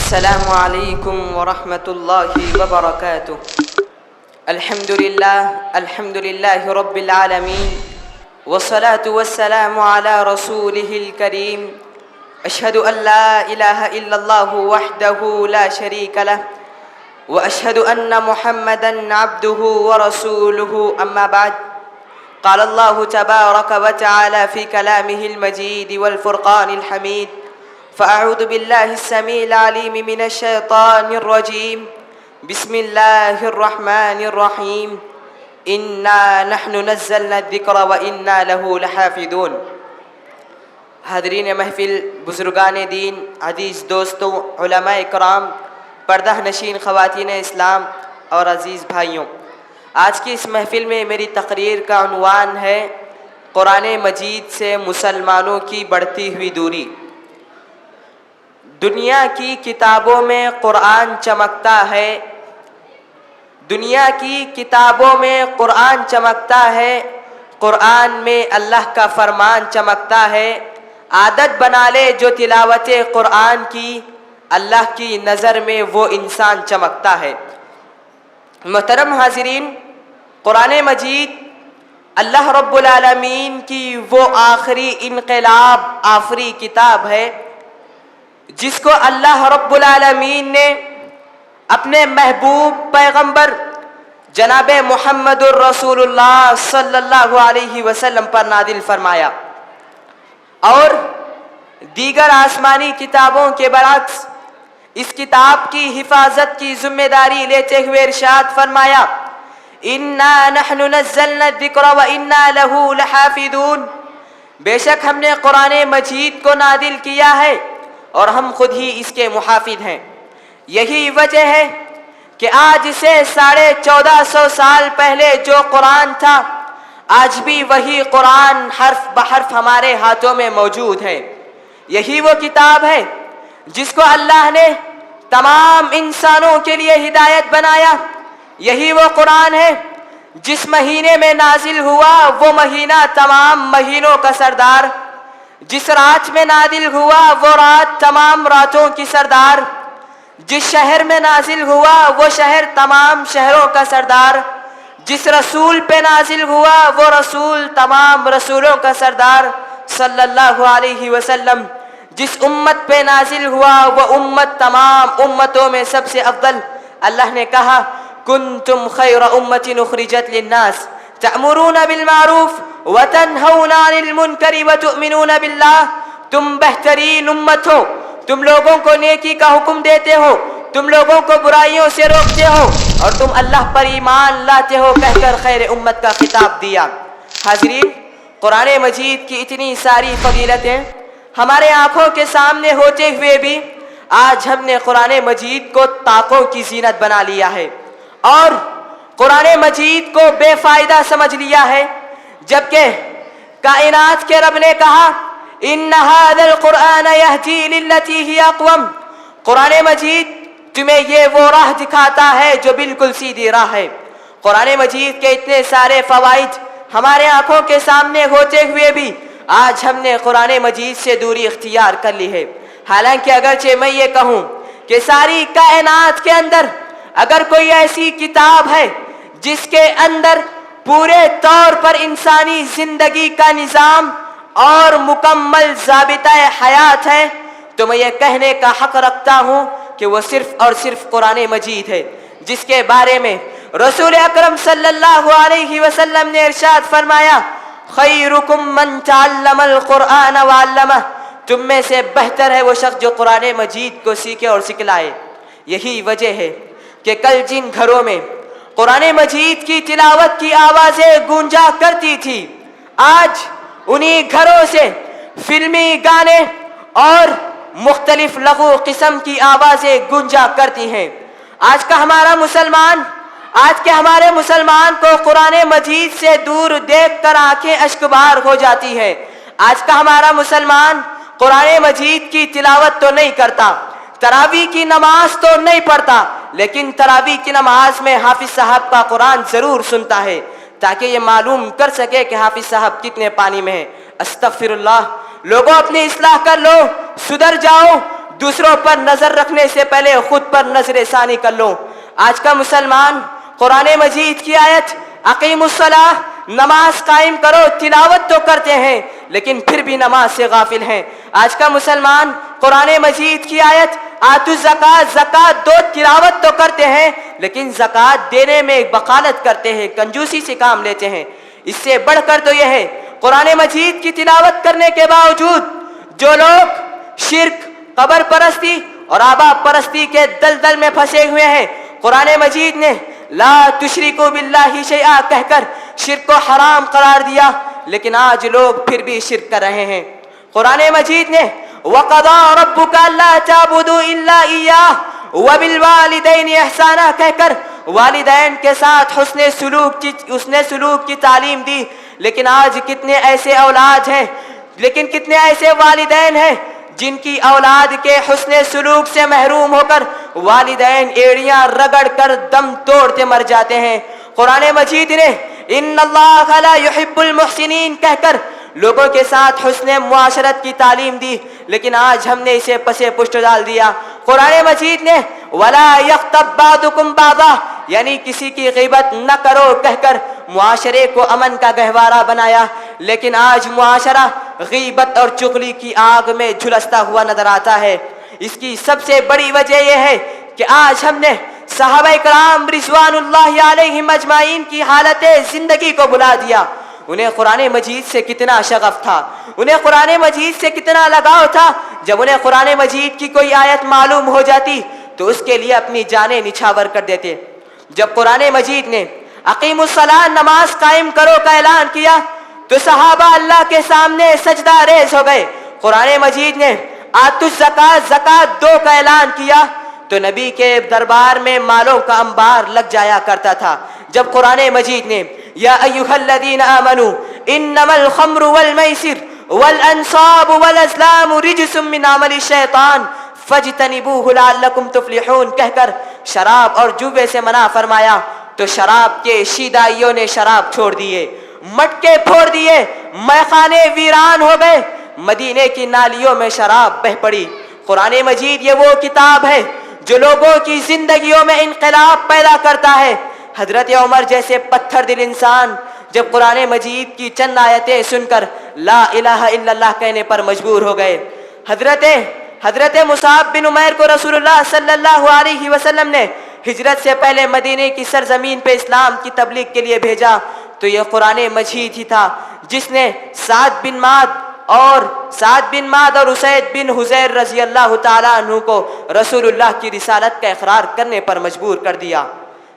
السلام علیکم ورحمۃ اللہ وبرکاتہ۔ الحمد للہ رب العالمین والصلاة والسلام علی رسولہ الکریم۔ اشہد ان لا الہ الا اللہ وحدہ لا شریک لہ واشہد ان محمدا عبدہ ورسولہ، اما بعد۔ قال اللہ تبارک وتعالی فی کلامہ المجید والفرقان الحمید، فأعوذ بالله السميع العليم من الشيطان الرجيم، بسم الله الرحمن الرحيم، إنا نحن نزلنا الذكر وإنا له لحافظون۔ حاضرین محفل، بزرگان دین، عزیز دوستوں، علماء کرام، پردہ نشین خواتین اسلام اور عزیز بھائیوں، آج کی اس محفل میں میری تقریر کا عنوان ہے قرآن مجید سے مسلمانوں کی بڑھتی ہوئی دوری۔ دنیا کی کتابوں میں قرآن چمکتا ہے، دنیا کی کتابوں میں قرآن چمکتا ہے، قرآن میں اللہ کا فرمان چمکتا ہے۔ عادت بنا لے جو تلاوت قرآن کی، اللہ کی نظر میں وہ انسان چمکتا ہے۔ محترم حاضرین، قرآن مجید اللہ رب العالمین کی وہ آخری انقلاب آفری کتاب ہے جس کو اللہ رب العالمین نے اپنے محبوب پیغمبر جناب محمد الرسول اللہ صلی اللہ علیہ وسلم پر نازل فرمایا، اور دیگر آسمانی کتابوں کے برعکس اس کتاب کی حفاظت کی ذمہ داری لیتے ہوئے ارشاد فرمایا، انا نحن نزلنا الذکر وانا له لحافظون، بے شک ہم نے قرآن مجید کو نازل کیا ہے اور ہم خود ہی اس کے محافظ ہیں۔ یہی وجہ ہے کہ آج سے 1450 سال پہلے جو قرآن تھا، آج بھی وہی قرآن حرف بحرف ہمارے ہاتھوں میں موجود ہے۔ یہی وہ کتاب ہے جس کو اللہ نے تمام انسانوں کے لیے ہدایت بنایا۔ یہی وہ قرآن ہے جس مہینے میں نازل ہوا، وہ مہینہ تمام مہینوں کا سردار، جس رات میں نازل ہوا وہ رات تمام راتوں کی سردار، جس شہر میں نازل ہوا وہ شہر تمام شہروں کا سردار، جس رسول پہ نازل ہوا وہ رسول تمام رسولوں کا سردار صلی اللہ علیہ وسلم، جس امت پہ نازل ہوا وہ امت تمام امتوں میں سب سے افضل۔ اللہ نے کہا، کنتم خیر امت اخرجت للناس تأمرون بالمعروف وتنہون عن المنکر وتؤمنون باللہ، تم بہترین امت ہو، تم لوگوں کو نیکی کا حکم دیتے ہو، تم لوگوں کو برائیوں سے روکتے ہو، اور تم اللہ پر ایمان لاتے ہو، کہہ کر خیر امت کا خطاب دیا۔ حاضرین، قرآن مجید کی اتنی ساری فضیلتیں ہمارے آنکھوں کے سامنے ہوتے ہوئے بھی آج ہم نے قرآن مجید کو طاقوں کی زینت بنا لیا ہے اور قرآن مجید کو بے فائدہ سمجھ لیا ہے، جبکہ کائنات کے رب نے کہا، ان ھذا القرآن یہدی للتی ہی اقوم، قرآن مجید تمہیں یہ وہ راہ دکھاتا ہے جو بالکل سیدھی راہ ہے۔ قرآن مجید کے اتنے سارے فوائد ہمارے آنکھوں کے سامنے ہوتے ہوئے بھی آج ہم نے قرآن مجید سے دوری اختیار کر لی ہے۔ حالانکہ اگرچہ میں یہ کہوں کہ ساری کائنات کے اندر اگر کوئی ایسی کتاب ہے جس کے اندر پورے طور پر انسانی زندگی کا نظام اور مکمل ضابطہ حیات ہے، تو میں یہ کہنے کا حق رکھتا ہوں کہ وہ صرف اور صرف قرآن مجید ہے، جس کے بارے میں رسول اکرم صلی اللہ علیہ وسلم نے ارشاد فرمایا، خیرکم من تعلم القرآن وعلمہ، تم میں سے بہتر ہے وہ شخص جو قرآن مجید کو سیکھے اور سکھلائے۔ یہی وجہ ہے کہ کل جن گھروں میں قرآن مجید کی تلاوت کی آوازیں گونجا کرتی تھی، آج انہی گھروں سے فلمی گانے اور مختلف لغو قسم کی آوازیں گونجا کرتی ہیں۔ آج کا ہمارے مسلمان کو قرآن مجید سے دور دیکھ کر آنکھیں اشکبار ہو جاتی ہیں۔ آج کا ہمارا مسلمان قرآن مجید کی تلاوت تو نہیں کرتا، تراویح کی نماز تو نہیں پڑھتا، لیکن تراویح کی نماز میں حافظ صاحب کا قرآن ضرور سنتا ہے تاکہ یہ معلوم کر سکے کہ حافظ صاحب کتنے پانی میں ہیں۔ استغفر اللہ، لوگوں اپنی اصلاح کر لو، سدھر جاؤ، دوسروں پر نظر رکھنے سے پہلے خود پر نظر ثانی کر لو۔ آج کا مسلمان قرآن مجید کی آیت اقیم الصلاۃ، نماز قائم کرو، تلاوت تو کرتے ہیں لیکن پھر بھی نماز سے غافل ہیں۔ آج کا مسلمان قرآن مجید کی آیت آتوا الزکات، زکات دو، تلاوت تو کرتے ہیں لیکن زکات دینے میں بخالت کرتے ہیں، کنجوسی سے کام لیتے ہیں۔ اس سے بڑھ کر تو یہ ہے قرآن مجید کی تلاوت کرنے کے باوجود جو لوگ شرک، قبر پرستی اور آبا پرستی کے دلدل میں پھنسے ہوئے ہیں، قرآن مجید نے لا تشرکوا باللہ شیئا کہہ کر شرک کو حرام قرار دیا، لیکن آج لوگ پھر بھی شرک کر رہے ہیں۔ قرآن مجید نے وَقَضَىٰ رَبُّكَ أَلَّا تَعْبُدُوا إِلَّا إِيَّاهُ وَبِالْوَالِدَيْنِ إِحْسَانًا کہہ کر والدین کے ساتھ حسن سلوک کی تعلیم دی، لیکن آج کتنے ایسے اولاد ہیں، لیکن کتنے ایسے والدین ہیں جن کی اولاد کے حسن سلوک سے محروم ہو کر والدین ایڑیاں رگڑ کر دم توڑتے مر جاتے ہیں۔ قرآن مجید نے ان اللہ لا یحب المحسنین کہہ کر لوگوں کے ساتھ حسن معاشرت کی تعلیم دی، لیکن آج ہم نے اسے پسے پشت ڈال دیا۔ قرآن مجید نے ولا یغتب بعضکم بعضا یعنی کسی کی غیبت نہ کرو کہہ کر معاشرے کو امن کا گہوارہ بنایا، لیکن آج معاشرہ غیبت اور چغلی کی آگ میں جھلستا ہوا نظر آتا ہے۔ اس کی سب سے بڑی وجہ یہ ہے کہ آج ہم نے صحابہ کرام رضوان اللہ علیہم اجمعین کی حالت زندگی کو بلا دیا۔ انہیں قرآن مجید سے کتنا شغف تھا، انہیں قرآن مجید سے کتنا لگاؤ تھا، جب انہیں قرآن مجید کی کوئی آیت معلوم ہو جاتی تو اس کے لیے اپنی جانیں نچھاور کر دیتے۔ جب قرآن مجید نے اقیم الصلاۃ، نماز قائم کرو کا اعلان کیا تو صحابہ اللہ کے سامنے سجدہ ریز ہو گئے۔ قرآن مجید نے آتوا الزکات، زکات دو کا اعلان کیا تو نبی کے دربار میں مالوں کا انبار لگ جایا کرتا تھا۔ جب قرآن مجید نے یا ایھا الذین آمنوا انما الخمر والمیسر والانصاب والازلام رجس من عمل الشیطان فاجتنبوہ لعلکم تفلحون کہہ کر شراب اور جوے سے منع فرمایا تو شراب کے شیدائیوں نے شراب چھوڑ دیے، مٹکے پھوڑ دیے، میخانے ویران ہو گئے، مدینے کی نالیوں میں شراب بہہ پڑی۔ قرآن مجید یہ وہ کتاب ہے جو لوگوں کی زندگیوں میں انقلاب پیدا کرتا ہے۔ حضرت عمر جیسے پتھر دل انسان جب قرآن مجید کی چند آیتیں سن کر لا الہ الا اللہ کہنے پر مجبور ہو گئے۔ حضرت مصعب بن عمیر کو رسول اللہ صلی اللہ علیہ وسلم نے ہجرت سے پہلے مدینے کی سرزمین پہ اسلام کی تبلیغ کے لیے بھیجا تو یہ قرآن مجید ہی تھا جس نے سعد بن معاذ اور اسید بن حذیر رضی اللہ تعالیٰ عنہ کو رسول اللہ کی رسالت کا اقرار کرنے پر مجبور کر دیا۔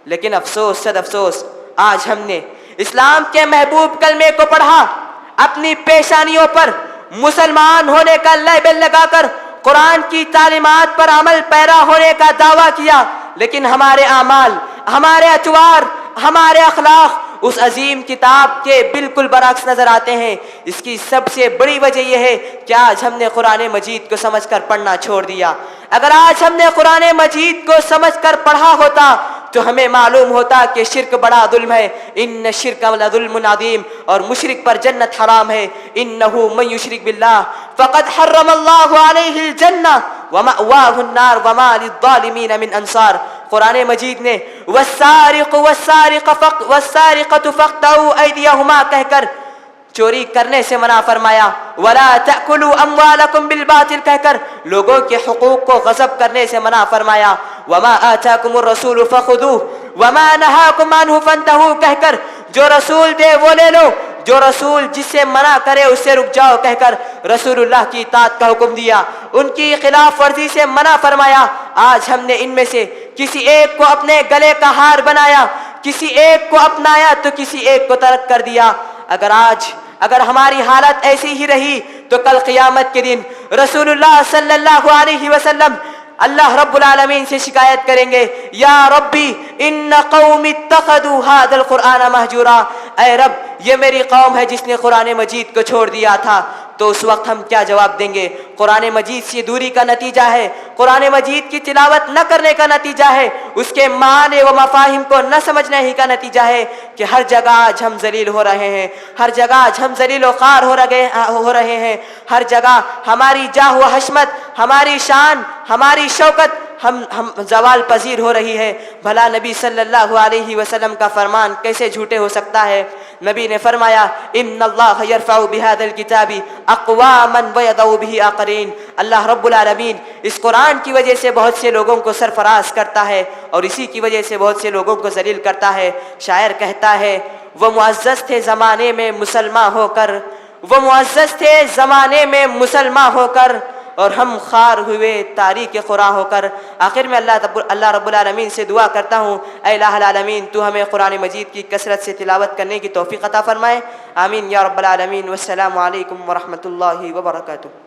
لیکن افسوس صد افسوس، آج ہم نے اسلام کے محبوب کلمے کو پڑھا، اپنی پیشانیوں پر مسلمان ہونے کا لیبل لگا کر قرآن کی تعلیمات پر عمل پیرا ہونے کا دعویٰ کیا، لیکن ہمارے اعمال، ہمارے اطوار، ہمارے اخلاق اس عظیم کتاب کے بالکل برعکس نظر آتے ہیں۔ اس کی سب سے بڑی وجہ یہ ہے کہ آج ہم نے قرآن مجید کو سمجھ کر پڑھنا چھوڑ دیا۔ اگر آج ہم نے قرآن مجید کو سمجھ کر پڑھا ہوتا تو ہمیں معلوم ہوتا کہ شرک بڑا ظلم ہے، ان الشرک لظلم عظیم، اور مشرک پر جنت حرام ہے، انہ من یشرک باللہ فقد حرم اللہ علیہ الجنہ ومأواہ النار وما للظالمین من انصار۔ قرآن مجید نے والسارق والسارقۃ فاقطعوا ایدیہما کہہ کر چوری کرنے سے منع فرمایا، ولا تأکلوا اموالکم بالباطل کہہ کر لوگوں کے حقوق کو غصب کرنے سے منع فرمایا، وما آتاکم الرسول فخذوہ وما نہاکم عنہ فانتہوا کہہ کر جو رسول دے وہ لے لو، جو رسول جس سے منع کرے اس سے رک جاؤ کہہ کر رسول اللہ کی اطاعت کا حکم دیا، ان کی خلاف ورزی سے منع فرمایا۔ آج ہم نے ان میں سے کسی ایک کو اپنے گلے کا ہار بنایا، کسی ایک کو اپنایا تو کسی ایک کو ترک کر دیا۔ اگر ہماری حالت ایسی ہی رہی تو کل قیامت کے دن رسول اللہ صلی اللہ علیہ وسلم اللہ رب العالمین سے شکایت کریں گے، یا ربی ان قوم اتخذوا هذا القرآن مہجورا، اے رب یہ میری قوم ہے جس نے قرآن مجید کو چھوڑ دیا تھا۔ تو اس وقت ہم کیا جواب دیں گے؟ قرآن مجید سے دوری کا نتیجہ ہے، قرآن مجید کی تلاوت نہ کرنے کا نتیجہ ہے، اس کے معنی و مفاہیم کو نہ سمجھنے ہی کا نتیجہ ہے کہ ہر جگہ آج ہم ذلیل ہو رہے ہیں، ہر جگہ آج ہم ذلیل و خوار ہو رہے ہیں، ہر جگہ ہماری جاہ و حشمت، ہماری شان، ہماری شوکت ہم زوال پذیر ہو رہی ہے۔ بھلا نبی صلی اللہ علیہ وسلم کا فرمان کیسے جھوٹے ہو سکتا ہے؟ نبی نے فرمایا ان اللہ یرفع بہذا الکتاب اقواما ویضع بہ آخرین، اللہ رب العالمین اس قرآن کی وجہ سے بہت سے لوگوں کو سرفراز کرتا ہے اور اسی کی وجہ سے بہت سے لوگوں کو ذلیل کرتا ہے۔ شاعر کہتا ہے وہ معزز تھے زمانے میں مسلمان ہو کر، وہ معزز تھے زمانے میں مسلمان ہو کر، اور ہم خار ہوئے تاریک خورا ہو کر۔ آخر میں اللہ رب العالمین سے دعا کرتا ہوں اے الہ العالمین تو ہمیں قرآن مجید کی کثرت سے تلاوت کرنے کی توفیق عطا فرمائے، آمین یا رب العالمین۔ والسلام علیکم ورحمۃ اللہ وبرکاتہ۔